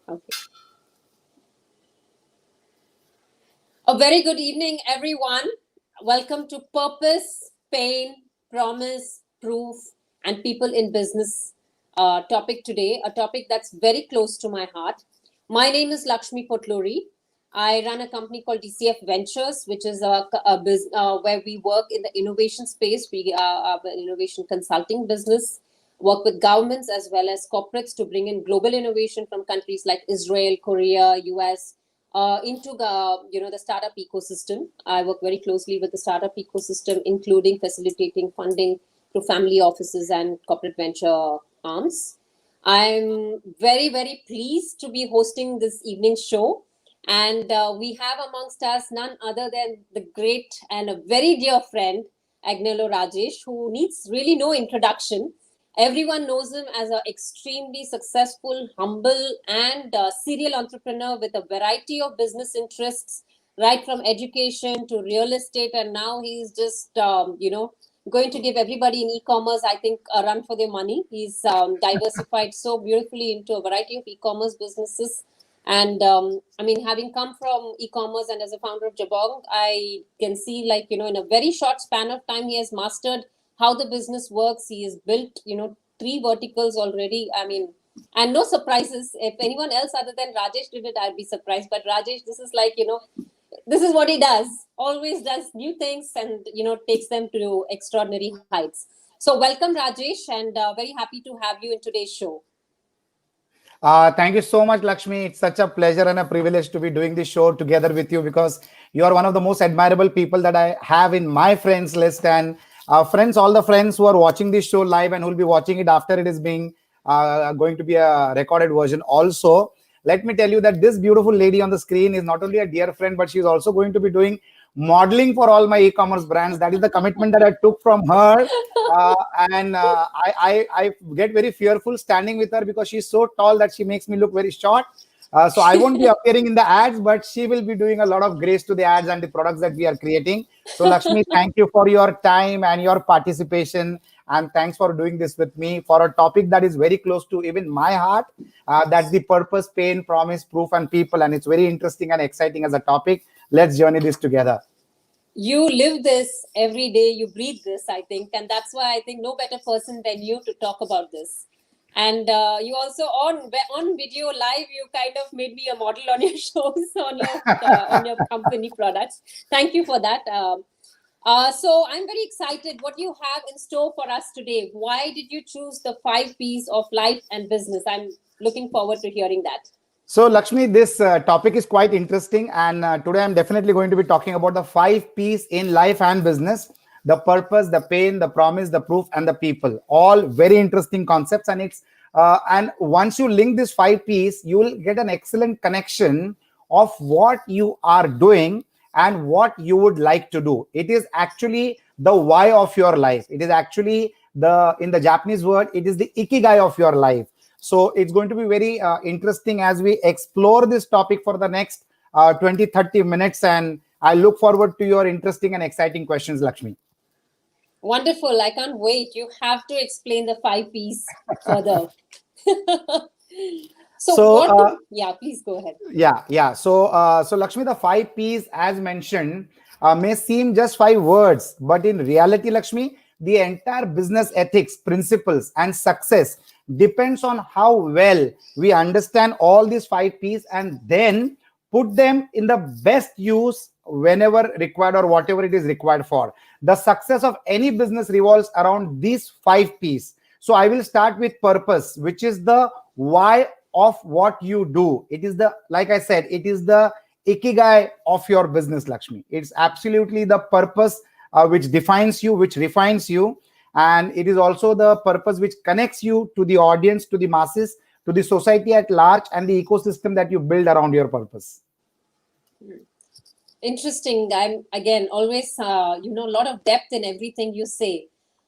Okay. A very good evening, everyone. Welcome to Purpose, Pain, Promise, Proof, and People in Business topic today, a topic that's very close to my heart. My name is Lakshmi Polturi. I run a company called DCF Ventures, which is where we work in the innovation space. We are an innovation consulting business, work with governments as well as corporates to bring in global innovation from countries like Israel, Korea, US, into the startup ecosystem. I work very closely with the startup ecosystem, including facilitating funding to family offices and corporate venture arms. I'm very pleased to be hosting this evening show, and we have amongst us none other than the great and a very dear friend Agnelorajesh, who needs really no introduction. Everyone knows him as an extremely successful, humble, and serial entrepreneur with a variety of business interests, right from education to real estate. And now he's just, going to give everybody in e-commerce, I think, a run for their money. He's diversified so beautifully into a variety of e-commerce businesses. And having come from e-commerce and as a founder of Jabong, I can see, in a very short span of time, he has mastered how the business works. He has built, 3 verticals already. And no surprises. If anyone else other than Rajesh did it, I'd be surprised. But Rajesh, this is this is what he does. Always does new things and, takes them to extraordinary heights. So welcome, Rajesh, and very happy to have you in today's show. Thank you so much, Lakshmi. It's such a pleasure and a privilege to be doing this show together with you, because you are one of the most admirable people that I have in my friends list. And friends, all the friends who are watching this show live and who will be watching it after it is being going to be a recorded version also, let me tell you that this beautiful lady on the screen is not only a dear friend, but she's also going to be doing modeling for all my e-commerce brands. That is the commitment that I took from her. I get very fearful standing with her because she's so tall that she makes me look very short. So I won't be appearing in the ads, but she will be doing a lot of grace to the ads and the products that we are creating. So Lakshmi, thank you for your time and your participation. And thanks for doing this with me for a topic that is very close to even my heart. That's the purpose, pain, promise, proof, and people. And it's very interesting and exciting as a topic. Let's journey this together. You live this every day. You breathe this, I think. And that's why I think no better person than you to talk about this. And you also on video live, you kind of made me a model on your shows, on your company products. Thank you for that. So I'm very excited what you have in store for us today. Why did you choose the 5 P's of life and business? I'm looking forward to hearing that. So Lakshmi, this topic is quite interesting. And today I'm definitely going to be talking about the 5 P's in life and business: the purpose, the pain, the promise, the proof, and the people. All very interesting concepts. And and once you link these 5 P's, you will get an excellent connection of what you are doing and what you would like to do. It is actually the why of your life. It is actually in the Japanese word, it is the ikigai of your life. So it's going to be very interesting as we explore this topic for the next 20-30 minutes. And I look forward to your interesting and exciting questions, Lakshmi. Wonderful. I can't wait. You have to explain the 5 P's further. Yeah, please go ahead. Yeah. So Lakshmi, the 5 P's, as mentioned, may seem just 5 words, but in reality, Lakshmi, the entire business ethics, principles, and success depends on how well we understand all these 5 P's and then put them in the best use whenever required or whatever it is required for. The success of any business revolves around these 5 P's. So I will start with purpose, which is the why of what you do. It is like I said, it is the ikigai of your business, Lakshmi. It's absolutely the purpose which defines you, which refines you. And it is also the purpose which connects you to the audience, to the masses, to the society at large, and the ecosystem that you build around your purpose. Interesting. I'm, again, always, a lot of depth in everything you say.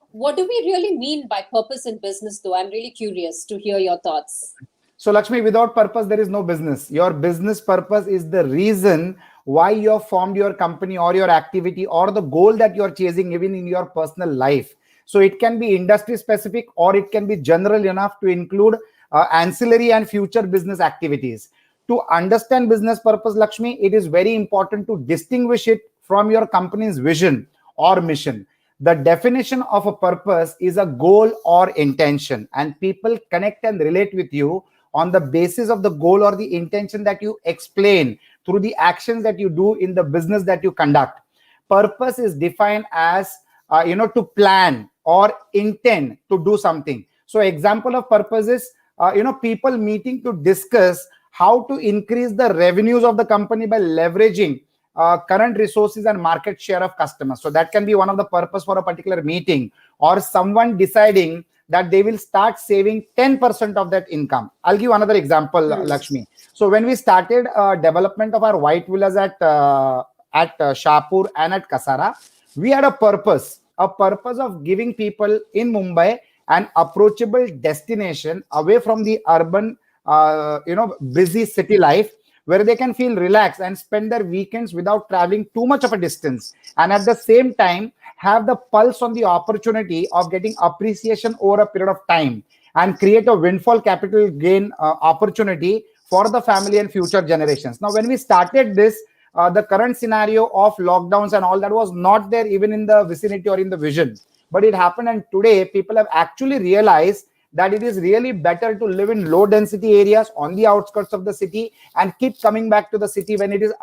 What do we really mean by purpose in business, though? I'm really curious to hear your thoughts. So Lakshmi, without purpose, there is no business. Your business purpose is the reason why you have formed your company or your activity or the goal that you're chasing even in your personal life. So it can be industry specific or it can be general enough to include ancillary and future business activities. To understand business purpose, Lakshmi, it is very important to distinguish it from your company's vision or mission. The definition of a purpose is a goal or intention, and people connect and relate with you on the basis of the goal or the intention that you explain through the actions that you do in the business that you conduct. Purpose is defined as to plan or intend to do something. So example of purpose is people meeting to discuss how to increase the revenues of the company by leveraging current resources and market share of customers. So that can be one of the purpose for a particular meeting, or someone deciding that they will start saving 10% of that income. I'll give another example, Lakshmi. So when we started development of our white villas at Shapur and at Kasara, we had a purpose of giving people in Mumbai an approachable destination away from the urban, busy city life, where they can feel relaxed and spend their weekends without traveling too much of a distance, and at the same time have the pulse on the opportunity of getting appreciation over a period of time, and create a windfall capital gain opportunity for the family and future generations. Now, when we started this, the current scenario of lockdowns and all that was not there even in the vicinity or in the vision, but it happened. And today people have actually realized that it is really better to live in low density areas on the outskirts of the city and keep coming back to the city when it is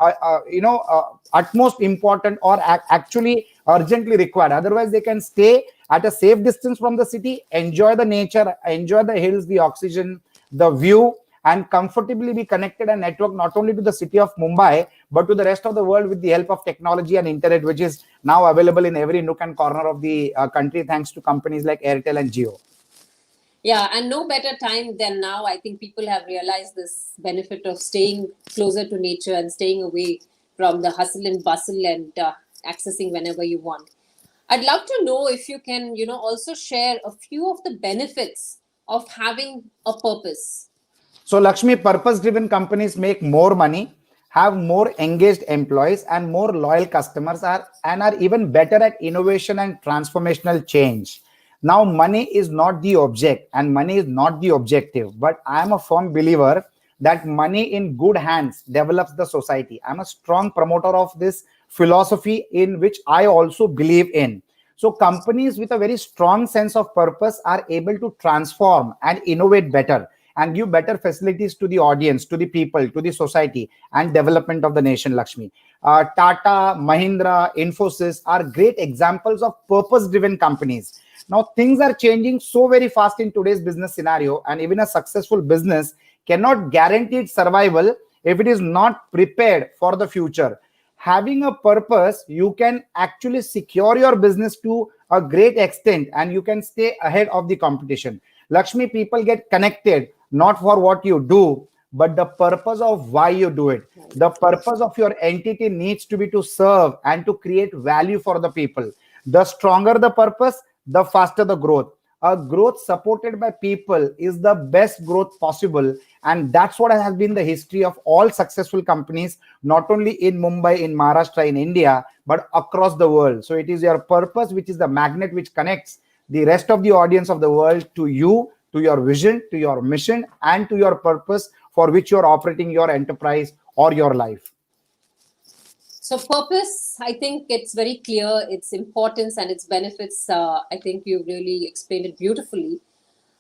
utmost important or actually urgently required. Otherwise they can stay at a safe distance from the city, enjoy the nature, enjoy the hills, the oxygen, the view, and comfortably be connected and network not only to the city of Mumbai, but to the rest of the world with the help of technology and internet, which is now available in every nook and corner of the country, thanks to companies like Airtel and Jio. Yeah, and no better time than now. I think people have realized this benefit of staying closer to nature and staying away from the hustle and bustle and accessing whenever you want. I'd love to know if you can, also share a few of the benefits of having a purpose. So, Lakshmi, purpose-driven companies make more money, have more engaged employees, and more loyal customers, and are even better at innovation and transformational change. Now, money is not the object and money is not the objective, but I am a firm believer that money in good hands develops the society. I'm a strong promoter of this philosophy, in which I also believe in. So companies with a very strong sense of purpose are able to transform and innovate better and give better facilities to the audience, to the people, to the society, and development of the nation, Lakshmi. Tata, Mahindra, Infosys are great examples of purpose-driven companies. Now, things are changing so very fast in today's business scenario, and even a successful business cannot guarantee its survival if it is not prepared for the future. Having a purpose, you can actually secure your business to a great extent, and you can stay ahead of the competition. Lakshmi, people get connected not for what you do, but the purpose of why you do it. The purpose of your entity needs to be to serve and to create value for the people. The stronger the purpose, the faster the growth. A growth supported by people is the best growth possible, and that's what has been the history of all successful companies, not only in Mumbai, in Maharashtra, in India, but across the world. So it is your purpose which is the magnet which connects the rest of the audience of the world to you, to your vision, to your mission, and to your purpose for which you're operating your enterprise or your life. So purpose, I think it's very clear, its importance and its benefits. I think you really explained it beautifully.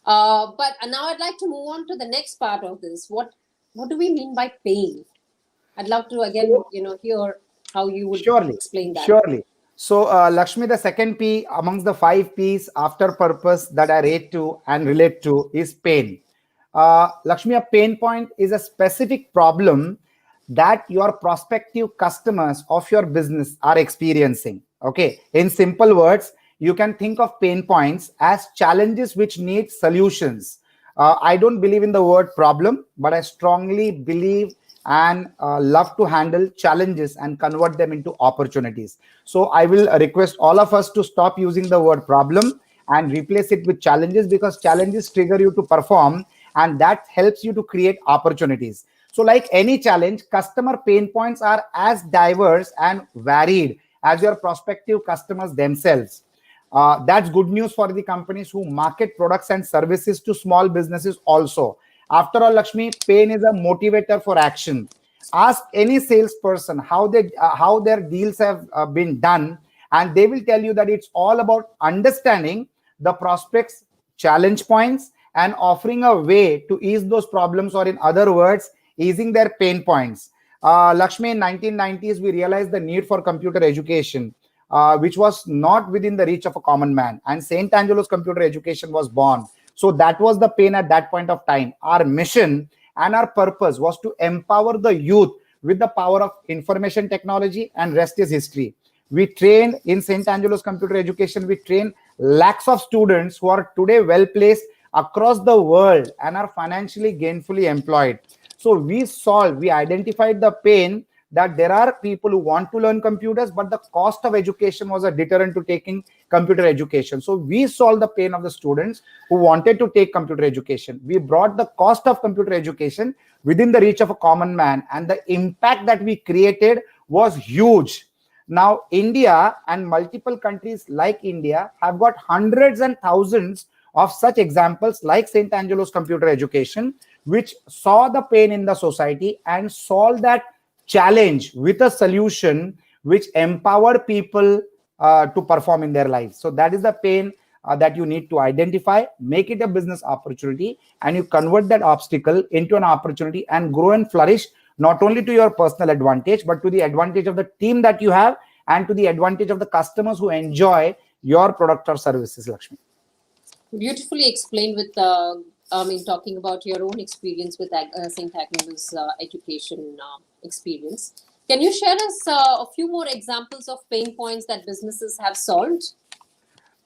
But now I'd like to move on to the next part of this. What do we mean by pain? I'd love to again, hear how you would explain that. Surely. So, Lakshmi, the second P amongst the 5 P's after purpose that I rate to and relate to is pain. Lakshmi, a pain point is a specific problem that your prospective customers of your business are experiencing. Okay. In simple words, you can think of pain points as challenges which need solutions. I don't believe in the word problem, but I strongly believe and love to handle challenges and convert them into opportunities. So I will request all of us to stop using the word problem and replace it with challenges, because challenges trigger you to perform, and that helps you to create opportunities. So like any challenge, customer pain points are as diverse and varied as your prospective customers themselves. That's good news for the companies who market products and services to small businesses also. After all, Lakshmi, pain is a motivator for action. Ask any salesperson how their deals have been done, and they will tell you that it's all about understanding the prospects challenge points and offering a way to ease those problems, or in other words, easing their pain points. Lakshmi, in 1990s, we realized the need for computer education, which was not within the reach of a common man. And St. Angelo's computer education was born. So that was the pain at that point of time. Our mission and our purpose was to empower the youth with the power of information technology, and rest is history. We train in St. Angelo's computer education, we train lakhs of students who are today well placed across the world and are financially gainfully employed. So we identified the pain that there are people who want to learn computers, but the cost of education was a deterrent to taking computer education. So we solved the pain of the students who wanted to take computer education. We brought the cost of computer education within the reach of a common man, and the impact that we created was huge. Now, India and multiple countries like India have got hundreds and thousands of such examples like St. Angelo's computer education, which saw the pain in the society and solved that challenge with a solution which empowered people to perform in their lives. So that is the pain that you need to identify, make it a business opportunity, and you convert that obstacle into an opportunity and grow and flourish, not only to your personal advantage, but to the advantage of the team that you have and to the advantage of the customers who enjoy your product or services, Lakshmi. Beautifully explained with, talking about your own experience with St. Agnelo's education experience. Can you share us a few more examples of pain points that businesses have solved?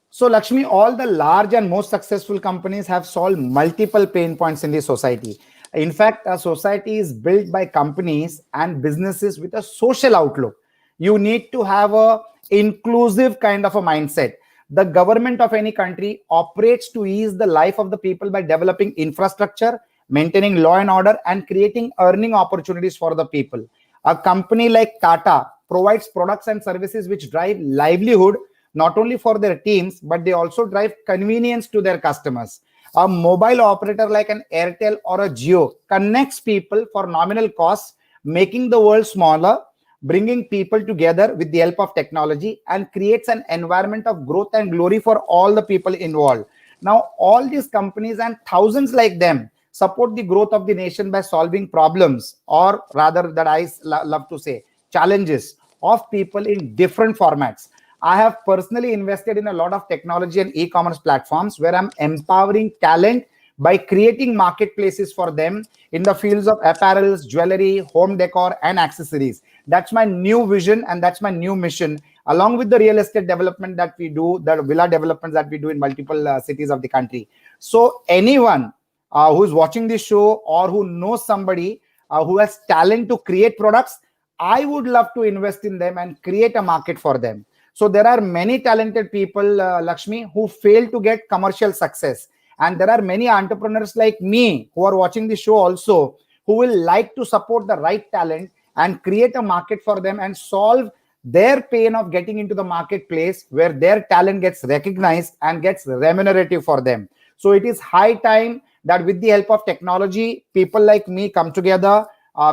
So, Lakshmi, all the large and most successful companies have solved multiple pain points in the society. In fact, a society is built by companies and businesses with a social outlook. You need to have a inclusive kind of a mindset. The government of any country operates to ease the life of the people by developing infrastructure, maintaining law and order, and creating earning opportunities for the people. A company like Tata provides products and services which drive livelihood not only for their teams, but they also drive convenience to their customers. A mobile operator like an Airtel or a Jio connects people for nominal costs, making the world smaller, bringing people together with the help of technology, and creates an environment of growth and glory for all the people involved. Now, all these companies and thousands like them support the growth of the nation by solving problems, or rather, that I love to say, challenges of people in different formats. I have personally invested in a lot of technology and e-commerce platforms where I'm empowering talent by creating marketplaces for them in the fields of apparels, jewelry, home decor, and accessories. That's my new vision and that's my new mission, along with the real estate development that we do, the villa developments that we do in multiple cities of the country. So anyone who's watching this show or who knows somebody who has talent to create products, I would love to invest in them and create a market for them. So there are many talented people, Lakshmi, who fail to get commercial success. And there are many entrepreneurs like me who are watching the show also, who will like to support the right talent and create a market for them and solve their pain of getting into the marketplace where their talent gets recognized and gets remunerative for them. So it is high time that with the help of technology, people like me come together,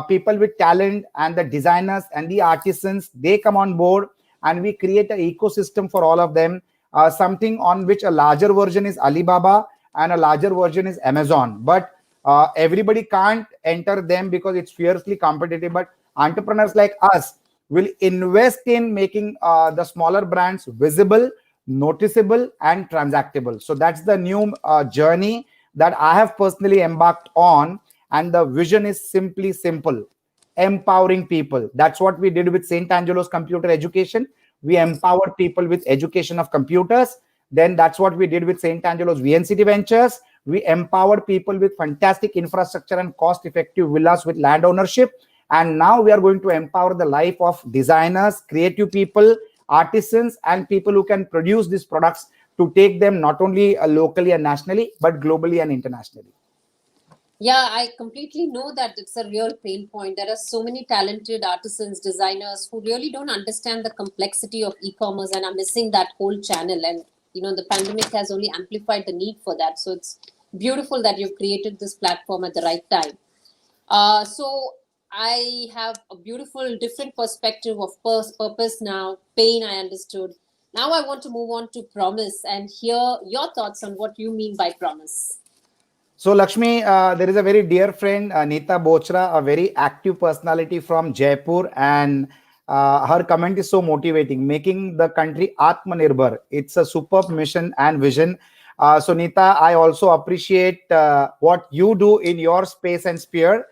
people with talent and the designers and the artisans, they come on board and we create an ecosystem for all of them, something on which a larger version is Alibaba and a larger version is Amazon. But everybody can't enter them because it's fiercely competitive. But entrepreneurs like us will invest in making the smaller brands visible, noticeable, and transactable. So that's the new journey that I have personally embarked on. And the vision is simply simple: empowering people. That's what we did with St. Angelo's computer education. We empowered people with education of computers. Then that's what we did with St. Angelo's VNCT Ventures. We empowered people with fantastic infrastructure and cost-effective villas with land ownership. And now we are going to empower the life of designers, creative people, artisans, and people who can produce these products to take them not only locally and nationally, but globally and internationally. Yeah, I completely know that it's a real pain point. There are so many talented artisans, designers who really don't understand the complexity of e-commerce and are missing that whole channel. And the pandemic has only amplified the need for that. So it's beautiful that you've created this platform at the right time. So I have a beautiful different perspective of purpose now. Pain, I understood. Now I want to move on to promise and hear your thoughts on what you mean by promise. So, Lakshmi, there is a very dear friend, Neeta Bochra, a very active personality from Jaipur, and her comment is so motivating, making the country Atmanirbhar. It's a superb mission and vision. So, Neeta, I also appreciate what you do in your space and sphere.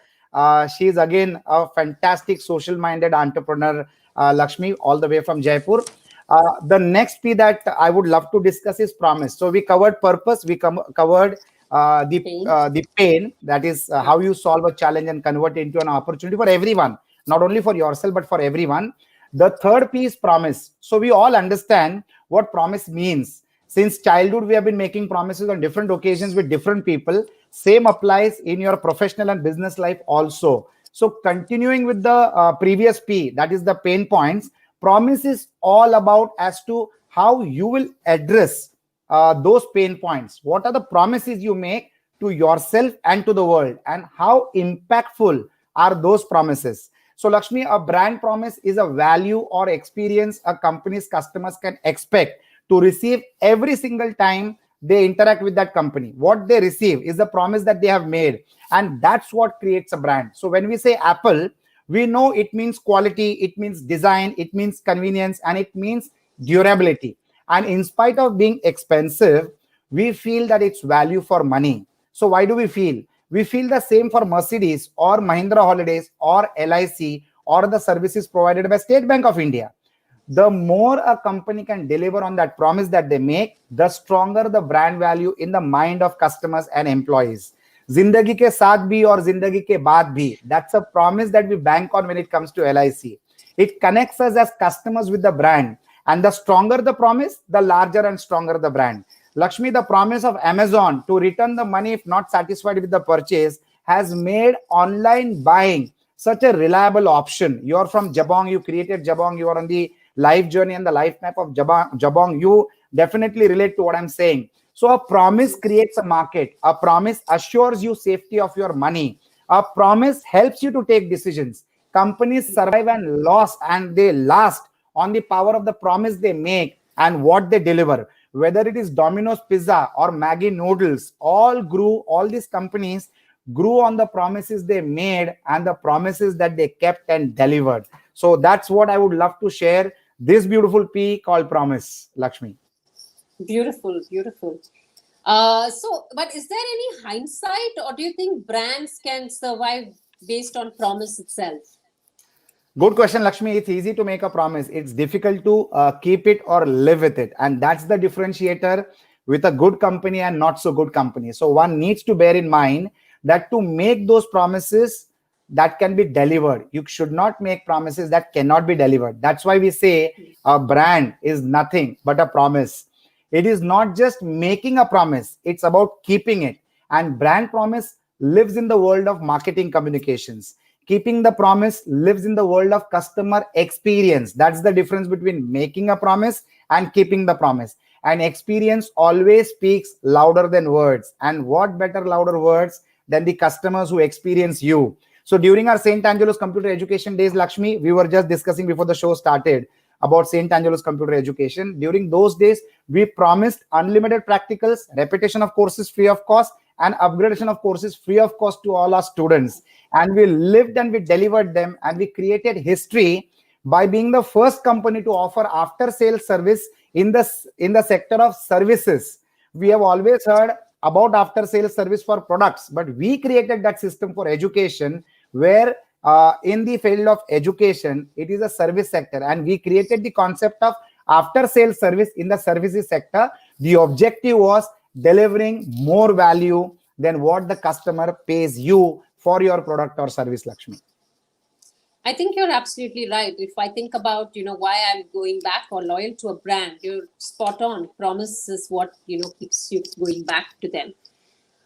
She is again a fantastic social minded entrepreneur, Lakshmi, all the way from Jaipur. The next P that I would love to discuss is promise. So, we covered purpose, covered Pain. the pain, that is how you solve a challenge and convert it into an opportunity for everyone, not only for yourself but for everyone. The third piece, promise. So we all understand what promise means. Since childhood we have been making promises on different occasions with different people. Same applies in your professional and business life also. So continuing with the previous P, that is the pain points, promise is all about as to how you will address those pain points. What are the promises you make to yourself and to the world, and how impactful are those promises? So, Lakshmi, a brand promise is a value or experience a company's customers can expect to receive every single time they interact with that company. What they receive is the promise that they have made, and that's what creates a brand. So, when we say Apple, we know it means quality, it means design, it means convenience, and it means durability. And in spite of being expensive, we feel that it's value for money. So why do we feel? We feel the same for Mercedes or Mahindra Holidays or LIC or the services provided by State Bank of India. The more a company can deliver on that promise that they make, the stronger the brand value in the mind of customers and employees. Zindagi ke saath bhi or zindagi ke baad bhi. That's a promise that we bank on when it comes to LIC. It connects us as customers with the brand. And the stronger the promise, the larger and stronger the brand. Lakshmi, the promise of Amazon to return the money if not satisfied with the purchase has made online buying such a reliable option. You're from Jabong, you created Jabong, you are on the life journey and the life map of Jabong. You definitely relate to what I'm saying. So a promise creates a market. A promise assures you safety of your money. A promise helps you to take decisions. Companies survive and they last on the power of the promise they make and what they deliver. Whether it is Domino's Pizza or Maggie Noodles, all these companies grew on the promises they made and the promises that they kept and delivered. So that's what I would love to share. This beautiful P called promise, Lakshmi. Beautiful, beautiful. But is there any hindsight, or do you think brands can survive based on promise itself? Good question, Lakshmi. It's easy to make a promise. It's difficult to keep it or live with it. And that's the differentiator with a good company and not so good company. So one needs to bear in mind that to make those promises that can be delivered, you should not make promises that cannot be delivered. That's why we say a brand is nothing but a promise. It is not just making a promise, it's about keeping it. And brand promise lives in the world of marketing communications. Keeping the promise lives in the world of customer experience. That's the difference between making a promise and keeping the promise. And experience always speaks louder than words. And what better louder words than the customers who experience you? So during our St. Angelo's Computer Education Days, Lakshmi, we were just discussing before the show started about St. Angelo's Computer Education. During those days, we promised unlimited practicals, repetition of courses free of cost, and upgradation of courses free of cost to all our students. And we lived and we delivered them, and we created history by being the first company to offer after sales service in the sector of services. We have always heard about after sales service for products, but we created that system for education, where in the field of education it is a service sector, and we created the concept of after sales service in the services sector. The objective was delivering more value than what the customer pays you for your product or service, Lakshmi. I think you're absolutely right. If I think about, why I'm going back or loyal to a brand, you're spot on. Promise is what, keeps you going back to them.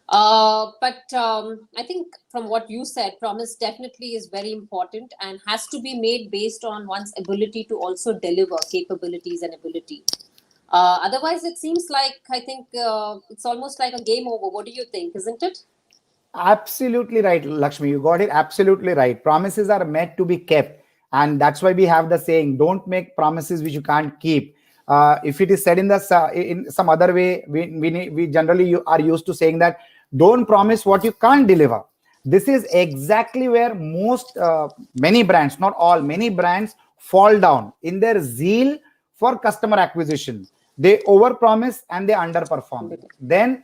But I think from what you said, promise definitely is very important and has to be made based on one's ability to also deliver capabilities and ability. Otherwise, it seems like, I think it's almost like a game over. What do you think? Isn't it? Absolutely right, Lakshmi. You got it absolutely right. Promises are meant to be kept. And that's why we have the saying, don't make promises which you can't keep. If it is said in in some other way, we generally are used to saying that don't promise what you can't deliver. This is exactly where many brands, not all, many brands fall down in their zeal for customer acquisition. They overpromise and they underperform. Then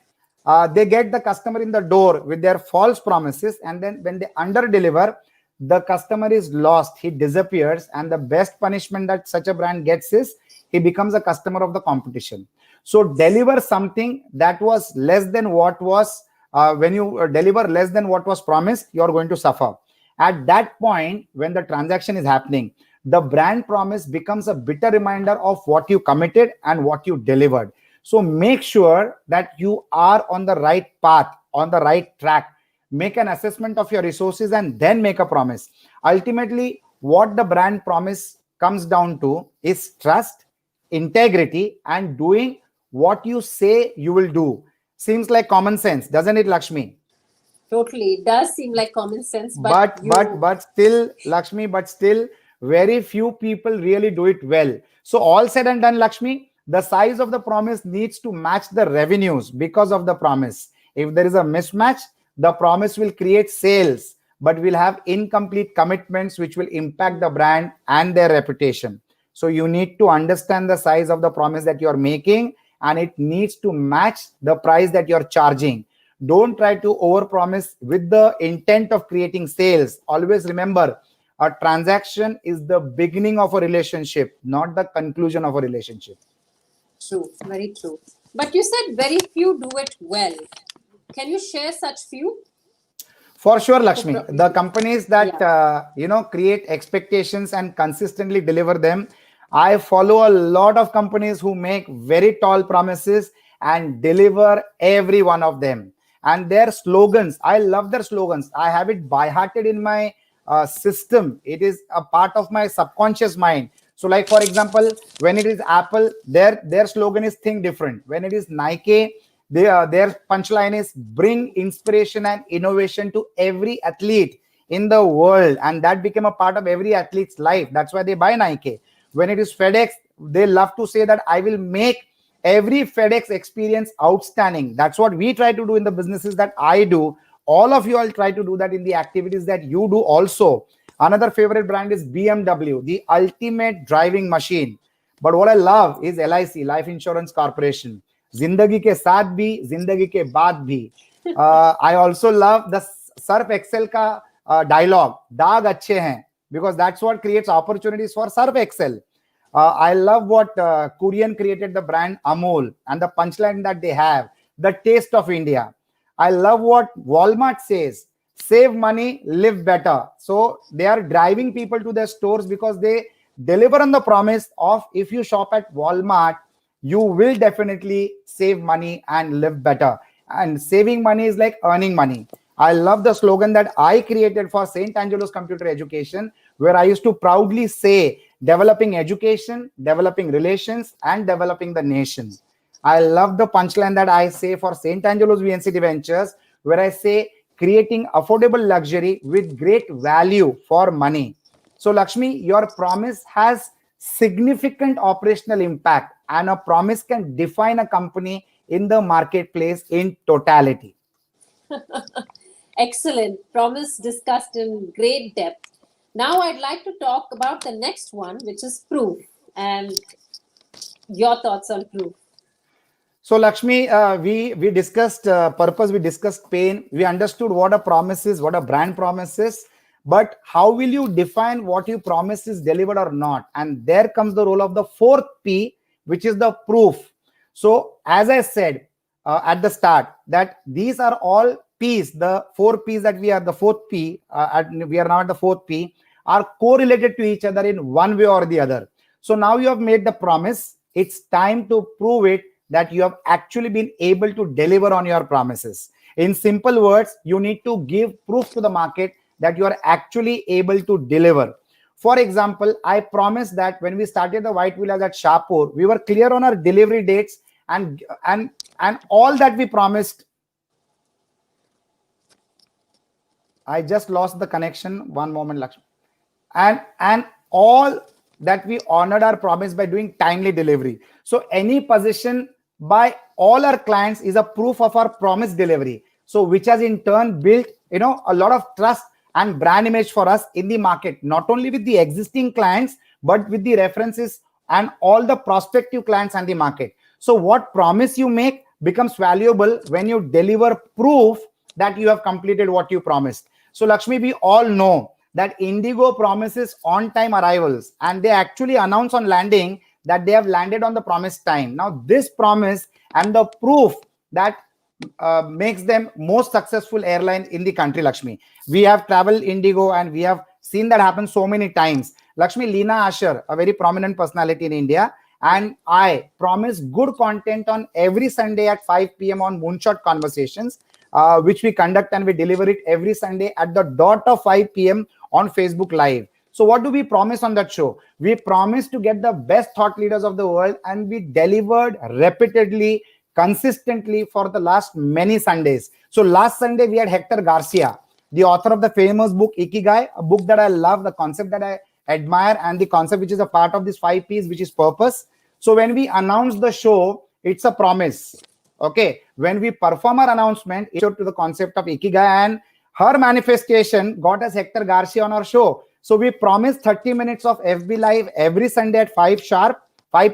they get the customer in the door with their false promises, and then when they under deliver, the customer is lost, he disappears, and the best punishment that such a brand gets is he becomes a customer of the competition. So deliver something that was less than what was when you deliver less than what was promised, you're going to suffer. At that point, when the transaction is happening, the brand promise becomes a bitter reminder of what you committed and what you delivered. So make sure that you are on the right path, on the right track. Make an assessment of your resources and then make a promise. Ultimately, what the brand promise comes down to is trust, integrity, and doing what you say you will do. Seems like common sense, doesn't it, Lakshmi? Totally. It does seem like common sense, But still, Lakshmi, but still, very few people really do it well. So all said and done, Lakshmi, the size of the promise needs to match the revenues because of the promise. If there is a mismatch, the promise will create sales, but will have incomplete commitments which will impact the brand and their reputation. So you need to understand the size of the promise that you're making, and it needs to match the price that you're charging. Don't try to overpromise with the intent of creating sales. Always remember, a transaction is the beginning of a relationship, not the conclusion of a relationship. true, very true. But you said very few do it well. Can you share such few? For sure, Lakshmi. The companies that Yeah. create expectations and consistently deliver them. I follow a lot of companies who make very tall promises and deliver every one of them. And their slogans, I love their slogans. I have it by hearted in my system. It is a part of my subconscious mind. So, like for example, when it is Apple, their slogan is think different. When it is Nike, their punchline is bring inspiration and innovation to every athlete in the world, and that became a part of every athlete's life. That's why they buy Nike. When it is FedEx, they love to say that I will make every FedEx experience outstanding. That's what we try to do in the businesses that I do. All of you all try to do that in the activities that you do also. Another favorite brand is BMW, the ultimate driving machine. But what I love is LIC, Life Insurance Corporation. जिंदगी के साथ भी जिंदगी के बाद भी. I also love the Surf Excel का dialogue, दाग अच्छे हैं, because that's what creates opportunities for Surf Excel. I love what Korean created the brand Amul and the punchline that they have, the taste of India. I love what Walmart says, save money, live better. So they are driving people to their stores because they deliver on the promise of if you shop at Walmart, you will definitely save money and live better. And saving money is like earning money. I love the slogan that I created for St. Angelo's Computer Education, where I used to proudly say, developing education, developing relations, and developing the nation. I love the punchline that I say for St. Angelo's VNCT Ventures, where I say, creating affordable luxury with great value for money. So, Lakshmi, your promise has significant operational impact, and a promise can define a company in the marketplace in totality. Excellent. Promise discussed in great depth. Now I'd like to talk about the next one, which is proof. And your thoughts on proof. So, Lakshmi, we discussed purpose, we discussed pain, we understood what a promise is, what a brand promise is, but how will you define what you promise is delivered or not? And there comes the role of the fourth P, which is the proof. So, as I said at the start, that these are all P's, the four P's that we are, the fourth P, we are now at the fourth P, are correlated to each other in one way or the other. So now you have made the promise. It's time to prove it that you have actually been able to deliver on your promises. In simple words, you need to give proof to the market that you are actually able to deliver. For example, I promised that when we started the White Villas at Shahpur, we were clear on our delivery dates and all that we promised. I just lost the connection. One moment, Lakshmi. And all that we honored our promise by doing timely delivery. So any position by all our clients is a proof of our promise delivery. So which has in turn built, a lot of trust and brand image for us in the market, not only with the existing clients, but with the references and all the prospective clients and the market. So what promise you make becomes valuable when you deliver proof that you have completed what you promised. So Lakshmi, we all know that Indigo promises on-time arrivals, and they actually announce on landing that they have landed on the promised time. Now, this promise and the proof that makes them most successful airline in the country, Lakshmi. We have traveled Indigo and we have seen that happen so many times. Lakshmi, Leena Asher, a very prominent personality in India, and I promise good content on every Sunday at 5 p.m. on Moonshot Conversations, which we conduct and we deliver it every Sunday at the dot of 5 p.m. on Facebook Live. So what do we promise on that show? We promise to get the best thought leaders of the world, and we delivered repeatedly, consistently for the last many Sundays. So last Sunday, we had Hector Garcia, the author of the famous book Ikigai, a book that I love, the concept that I admire, and the concept which is a part of this 5 Ps, which is purpose. So when we announce the show, it's a promise. Okay. When we perform our announcement, it's to the concept of Ikigai, and her manifestation got us Hector Garcia on our show. So we promise 30 minutes of FB Live every Sunday at 5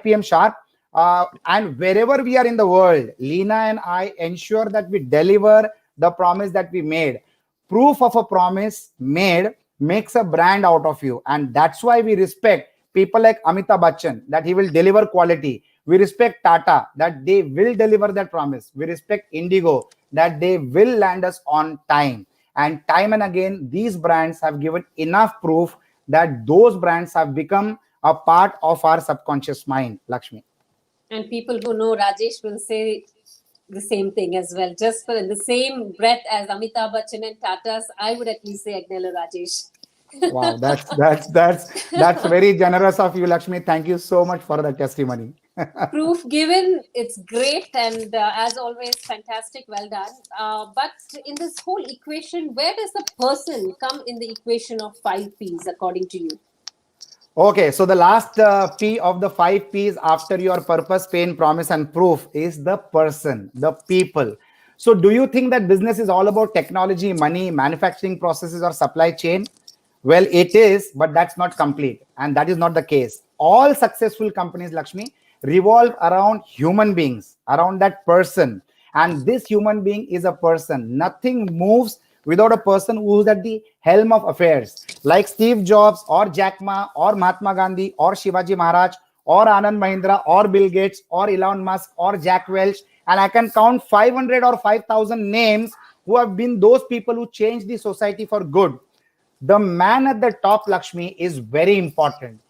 p.m. sharp. And wherever we are in the world, Leena and I ensure that we deliver the promise that we made. Proof of a promise made makes a brand out of you. And that's why we respect people like Amitabh Bachchan, that he will deliver quality. We respect Tata, that they will deliver that promise. We respect Indigo, that they will land us on time. And time and again, these brands have given enough proof that those brands have become a part of our subconscious mind, Lakshmi. And people who know Rajesh will say the same thing as well. Just for in the same breath as Amitabh Bachchan and Tata's, I would at least say Agnelorajesh. Wow, that's very generous of you, Lakshmi. Thank you so much for the testimony. Proof given, it's great, and as always, fantastic, well done. But in this whole equation, where does the person come in the equation of 5 Ps according to you? Okay, so the last P of the 5 Ps after your purpose, pain, promise, and proof is the person, the people. So do you think that business is all about technology, money, manufacturing processes, or supply chain? Well, it is, but that's not complete. And that is not the case. All successful companies, Lakshmi, revolve around human beings, around that person. And this human being is a person. Nothing moves without a person who's at the helm of affairs. Like Steve Jobs or Jack Ma or Mahatma Gandhi or Shivaji Maharaj or Anand Mahindra or Bill Gates or Elon Musk or Jack Welch. And I can count 500 or 5,000 names who have been those people who changed the society for good. The man at the top, Lakshmi, is very important.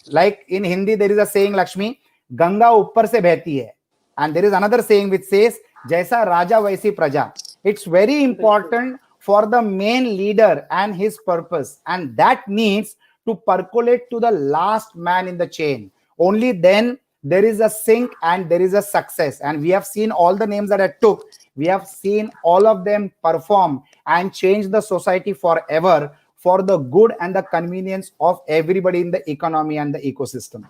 Like in Hindi, there is a saying, Lakshmi, Ganga uppar se behti hai. And there is another saying which says, Jaisa Raja Vaisi Praja. It's very important for the main leader and his purpose. And that needs to percolate to the last man in the chain. Only then there is a sync and there is a success. And we have seen all the names that I took. We have seen all of them perform and change the society forever for the good and the convenience of everybody in the economy and the ecosystem.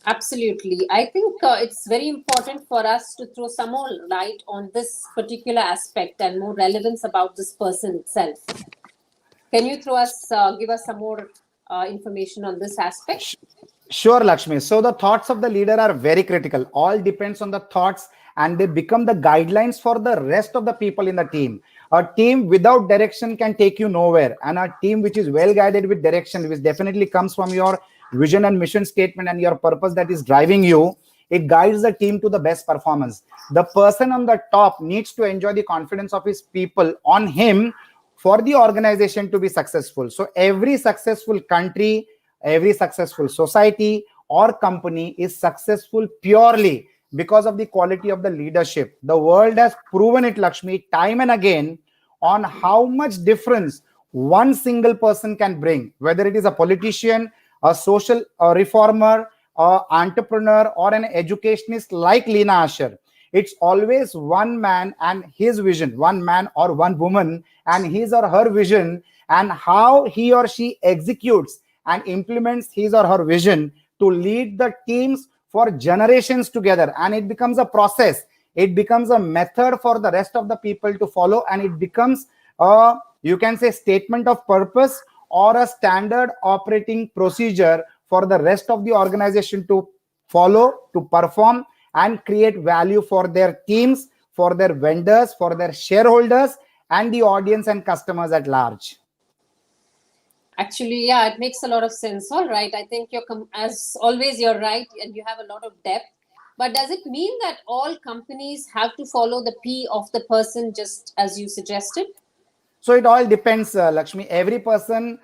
Absolutely. I think it's very important for us to throw some more light on this particular aspect and more relevance about this person itself. Can you give us some more information on this aspect? Sure, Lakshmi. So the thoughts of the leader are very critical. All depends on the thoughts, and they become the guidelines for the rest of the people in the team. A team without direction can take you nowhere. And a team which is well guided with direction, which definitely comes from your vision and mission statement and your purpose that is driving you, it guides the team to the best performance. The person on the top needs to enjoy the confidence of his people on him for the organization to be successful. So every successful country, every successful society or company is successful purely because of the quality of the leadership. The world has proven it, Lakshmi, time and again on how much difference one single person can bring, whether it is a politician, a social reformer, or entrepreneur, or an educationist like Lena Asher. It's always one man and his vision, one man or one woman and his or her vision, and how he or she executes and implements his or her vision to lead the teams for generations together. And it becomes a process, it becomes a method for the rest of the people to follow, and it becomes a, you can say, statement of purpose or a standard operating procedure for the rest of the organization to follow, to perform, and create value for their teams, for their vendors, for their shareholders, and the audience and customers at large. Actually, yeah, it makes a lot of sense. All right. I think as always, you're right, and you have a lot of depth. But does it mean that all companies have to follow the P of the person, just as you suggested? So it all depends, Lakshmi. Every person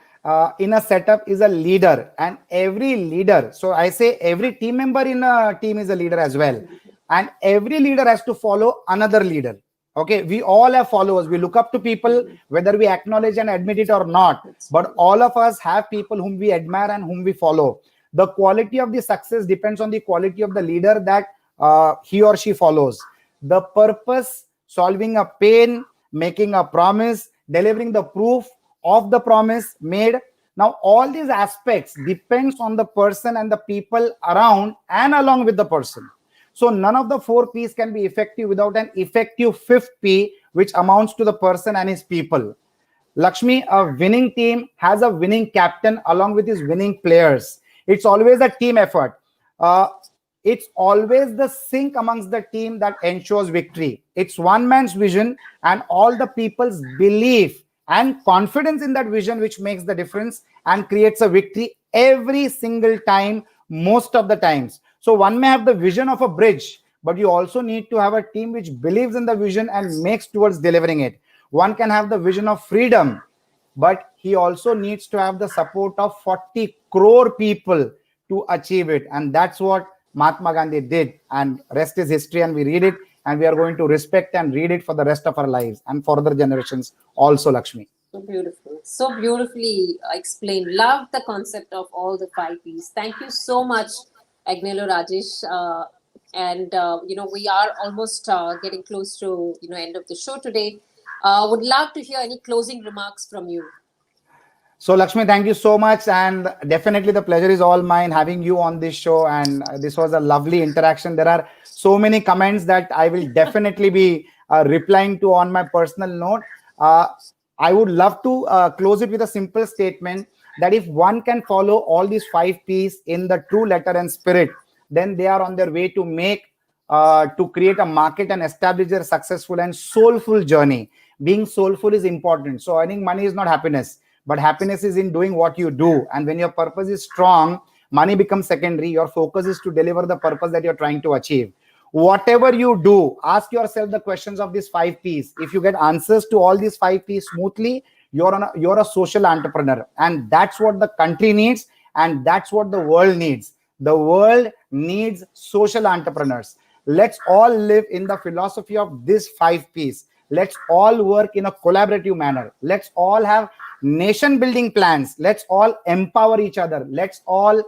in a setup is a leader, and every leader, so I say every team member in a team is a leader as well. And every leader has to follow another leader. Okay, we all have followers. We look up to people, whether we acknowledge and admit it or not. But all of us have people whom we admire and whom we follow. The quality of the success depends on the quality of the leader that he or she follows. The purpose, solving a pain, making a promise, delivering the proof of the promise made. Now, all these aspects depends on the person and the people around and along with the person. So none of the four P's can be effective without an effective fifth P, which amounts to the person and his people. Lakshmi, a winning team has a winning captain along with his winning players. It's always a team effort. Uh, it's always the sync amongst the team that ensures victory. It's one man's vision and all the people's belief and confidence in that vision which makes the difference and creates a victory every single time, most of the times. So one may have the vision of a bridge, but you also need to have a team which believes in the vision and makes towards delivering it. One can have the vision of freedom, but he also needs to have the support of 40 crore people to achieve it. And that's what Mahatma Gandhi did. And rest is history, and we read it, and we are going to respect and read it for the rest of our lives and further generations also, Lakshmi. So beautiful. So beautifully explained. Love the concept of all the five P's. Thank you so much, Agnelorajesh. We are almost getting close to end of the show today. Would love to hear any closing remarks from you. So, Lakshmi, thank you so much. And definitely the pleasure is all mine having you on this show. And this was a lovely interaction. There are so many comments that I will definitely be replying to on my personal note. I would love to close it with a simple statement that if one can follow all these five P's in the true letter and spirit, then they are on their way to to create a market and establish their successful and soulful journey. Being soulful is important. So earning money is not happiness, but happiness is in doing what you do. And when your purpose is strong, money becomes secondary. Your focus is to deliver the purpose that you're trying to achieve. Whatever you do, ask yourself the questions of these five P's. If you get answers to all these five P's smoothly, you're a social entrepreneur. And that's what the country needs. And that's what the world needs. The world needs social entrepreneurs. Let's all live in the philosophy of these five P's. Let's all work in a collaborative manner. Let's all have nation building plans. Let's all empower each other. Let's all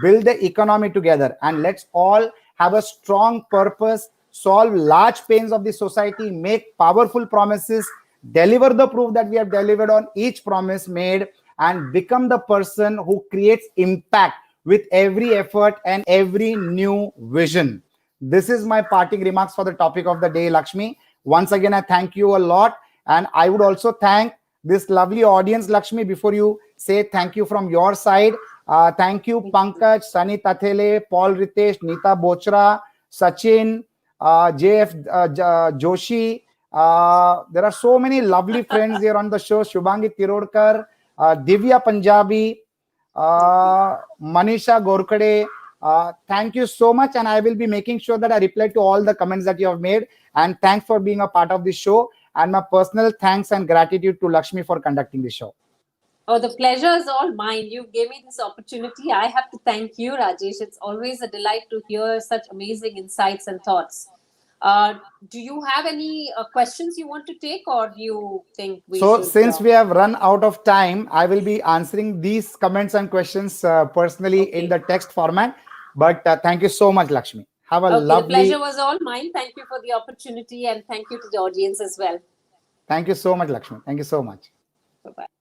build the economy together. And let's all have a strong purpose, solve large pains of the society, make powerful promises, deliver the proof that we have delivered on each promise made, and become the person who creates impact with every effort and every new vision. This is my parting remarks for the topic of the day, Lakshmi. Once again, I thank you a lot. And I would also thank this lovely audience, Lakshmi, before you say thank you from your side. Thank you, Pankaj, Sunny Tathele, Paul Ritesh, Nita Bochra, Sachin, JF Joshi. There are so many lovely friends here on the show. Shubhangi Tirodkar, Divya Punjabi, Manisha Gorkade. Thank you so much. And I will be making sure that I reply to all the comments that you have made. And thanks for being a part of this show. And my personal thanks and gratitude to Lakshmi for conducting the show. Oh, the pleasure is all mine. You gave me this opportunity. I have to thank you, Rajesh. It's always a delight to hear such amazing insights and thoughts. Do you have any questions you want to take, or do you think we So should? since we have run out of time, I will be answering these comments and questions personally in Okay. the text format. But thank you so much, Lakshmi. Have a Okay, the pleasure lovely. was all mine. Thank you for the opportunity, and thank you to the audience as well. Thank you so much, Lakshmi. Thank you so much. Bye bye.